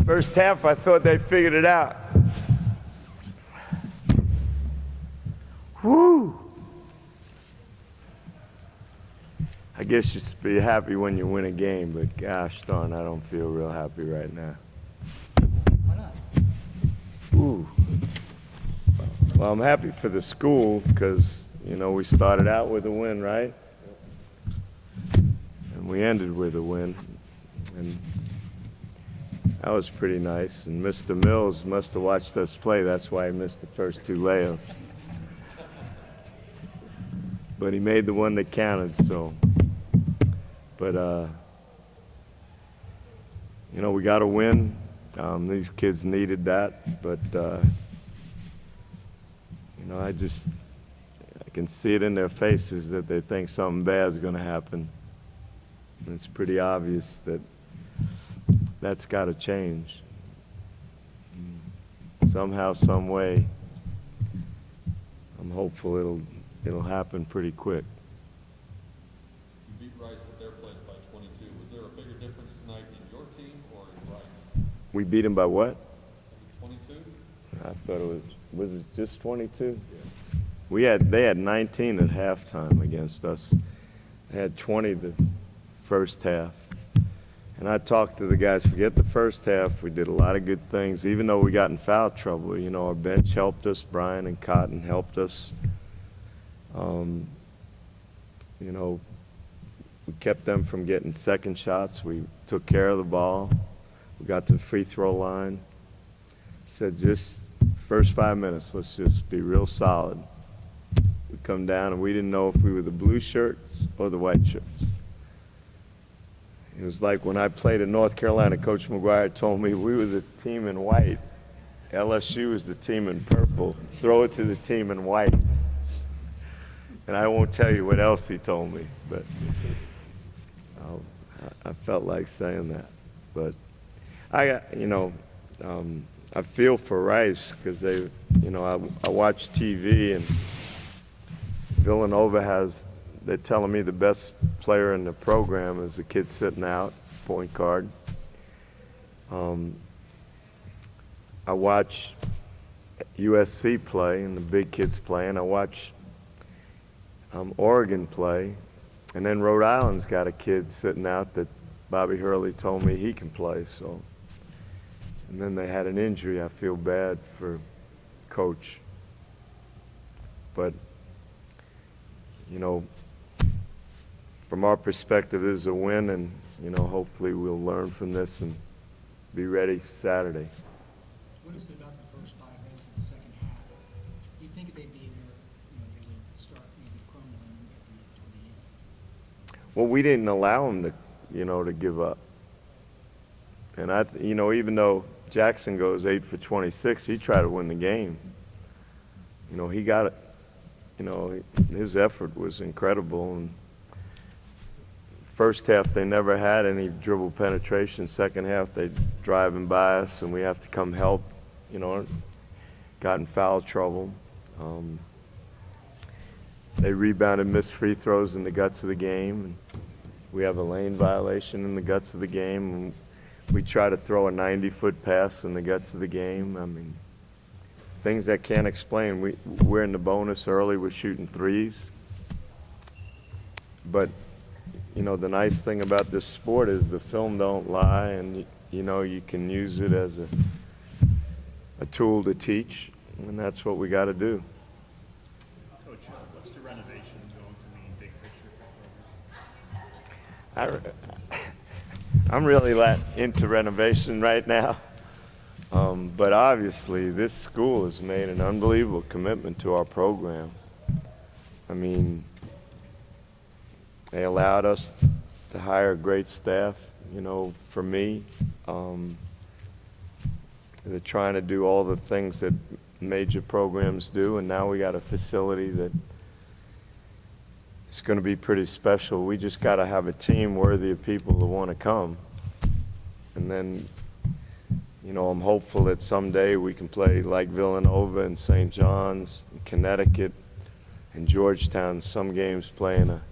First half, I thought they figured it out. Woo! I guess you should be happy when you win a game, but gosh darn, I don't feel real happy right now. Why not? Ooh. Well, I'm happy for the school because, you know, we started out with a win, right? And we ended with a win. And that was pretty nice. And Mr. Mills must have watched us play. That's why he missed the first two layups. But he made the one that counted, so. But, you know, we got to win. These kids needed that, but, you know, I can see it in their faces that they think something bad is going to happen. And it's pretty obvious that that's got to change. Somehow, some way, I'm hopeful it'll happen pretty quick. You beat Rice at their place by 22. Was there a bigger difference tonight in your team or in Rice? We beat them by what? 22? I thought was it just 22? Yeah. They had 19 at halftime against us. They had 20 the first half. And I talked to the guys, forget the first half, we did a lot of good things, even though we got in foul trouble. You know, our bench helped us, Brian and Cotton helped us. You know, we kept them from getting second shots. We took care of the ball. We got to the free throw line. Said just first 5 minutes, let's just be real solid. We come down and we didn't know if we were the blue shirts or the white shirts. It was like when I played in North Carolina, Coach McGuire told me we were the team in white. LSU was the team in purple. Throw it to the team in white. And I won't tell you what else he told me, but I felt like saying that. But I feel for Rice because I watch TV and Villanova they're telling me the best player in the program is a kid sitting out, point guard. I watch USC play and the big kids play, and I watch Oregon play, and then Rhode Island's got a kid sitting out that Bobby Hurley told me he can play. So, and then they had an injury. I feel bad for Coach, but you know, from our perspective, this is a win, and you know, hopefully we'll learn from this and be ready Saturday. What is it about the first 5 minutes of the second half? You think they'd be there, they would start maybe crumbling toward the end? Well, we didn't allow them to give up. And even though Jackson goes 8 for 26, he tried to win the game. You know, he got it. You know, his effort was incredible. And first half, they never had any dribble penetration. Second half, they driving by us, and we have to come help. You know, got in foul trouble. They rebounded, missed free throws in the guts of the game. And we have a lane violation in the guts of the game. And we try to throw a 90-foot pass in the guts of the game. I mean, things I can't explain. We're in the bonus early. We're shooting threes. But you know, the nice thing about this sport is the film don't lie, and you know, you can use it as a tool to teach, and that's what we got to do. Coach, what's the renovation going to mean, big picture? I'm really into renovation right now, but obviously this school has made an unbelievable commitment to our program. I mean, they allowed us to hire a great staff, you know, for me. They're trying to do all the things that major programs do, and now we got a facility that is going to be pretty special. We just got to have a team worthy of people who want to come. And then, you know, I'm hopeful that someday we can play like Villanova and St. John's, and Connecticut, and Georgetown. Some games playing a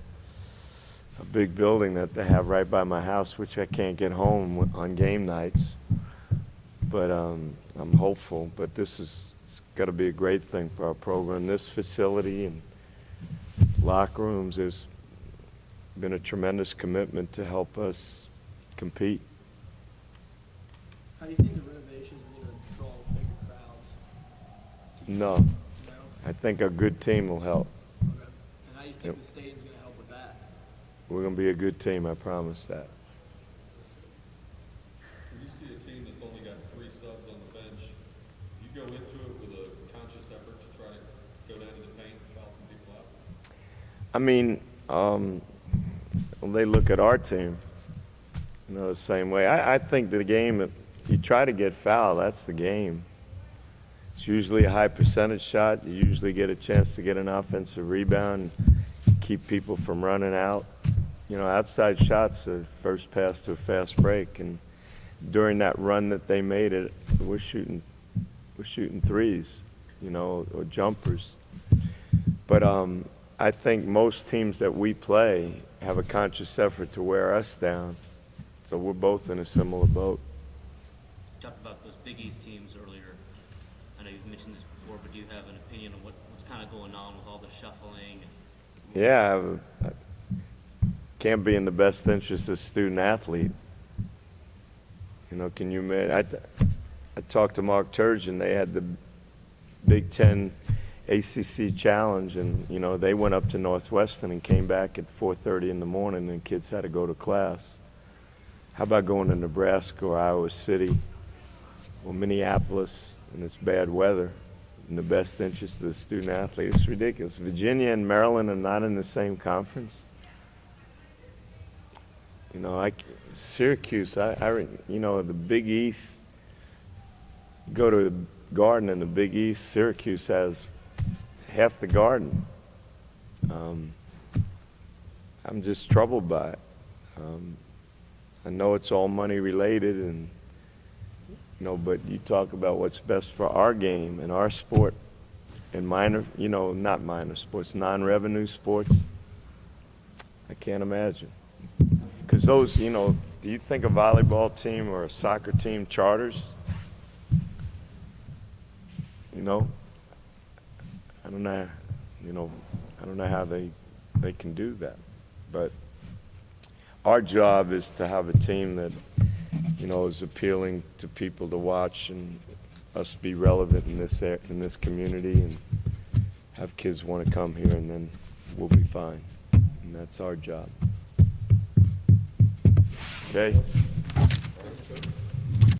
big building that they have right by my house, which I can't get home on game nights. but I'm hopeful. But this is got to be a great thing for our program. This facility and locker rooms has been a tremendous commitment to help us compete. How do you think the renovations are going to draw bigger crowds? No, No? I think a good team will help. Okay. And how do you think Yep. the stadium's going to help with that? We're going to be a good team, I promise that. When you see a team that's only got 3 subs on the bench, you go into it with a conscious effort to try to go down to the paint and foul some people out? I mean, when they look at our team, the same way. I think the game, if you try to get fouled, that's the game. It's usually a high percentage shot. You usually get a chance to get an offensive rebound, keep people from running out. Outside shots, the first pass to a fast break, and during that run that they made it, we're shooting threes, or jumpers. But I think most teams that we play have a conscious effort to wear us down. So we're both in a similar boat. You talked about those Big East teams earlier. I know you've mentioned this before, but do you have an opinion on what's kind of going on with all the shuffling? Yeah, I can't be in the best interest of student athlete. Can you imagine? I talked to Mark Turgeon. They had the Big Ten ACC Challenge, and they went up to Northwestern and came back at 4:30 in the morning, and kids had to go to class. How about going to Nebraska or Iowa City or Minneapolis in this bad weather in the best interest of the student athlete? It's ridiculous. Virginia and Maryland are not in the same conference. Syracuse, the Big East, go to the Garden in the Big East, Syracuse has half the Garden. I'm just troubled by it. I know it's all money related, and but you talk about what's best for our game and our sport and not minor sports, non-revenue sports. I can't imagine. Because those, do you think a volleyball team or a soccer team charters? I don't know. I don't know how they can do that. But our job is to have a team that, is appealing to people to watch, and us be relevant in this community, and have kids want to come here, and then we'll be fine. And that's our job. Okay?